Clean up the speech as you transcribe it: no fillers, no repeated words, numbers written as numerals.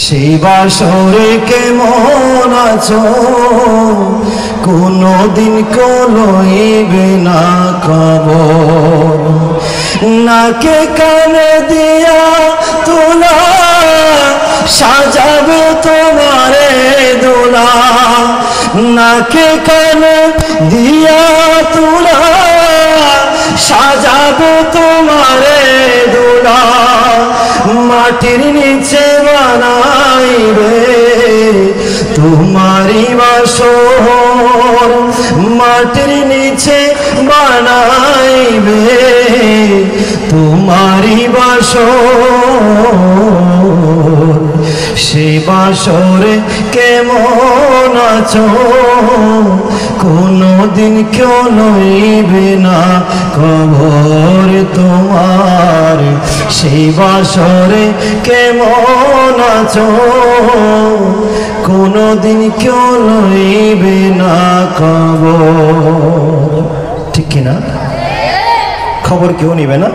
সেই বাসরে কেমন আছো কোনদিন কলইবে না কবর নাকে কানে দিয়া তোলা সাজাবে তোমারে দোলা নাকে কানে দিয়া তোলা সাজাবে তোমারে দোলা মাটির নিচে বানাইবে তোমারি বাসর মাটির নিচে বানাইবে তোমারি বাসর সেই বাসরে কেমন আছো কোনদিন কেউ লইবে না কবর তোমার সেই বাসরে কেমন আছো কোনদিন কেউ লইবে না খবর ঠিক কিনা খবর কেউ নিবে না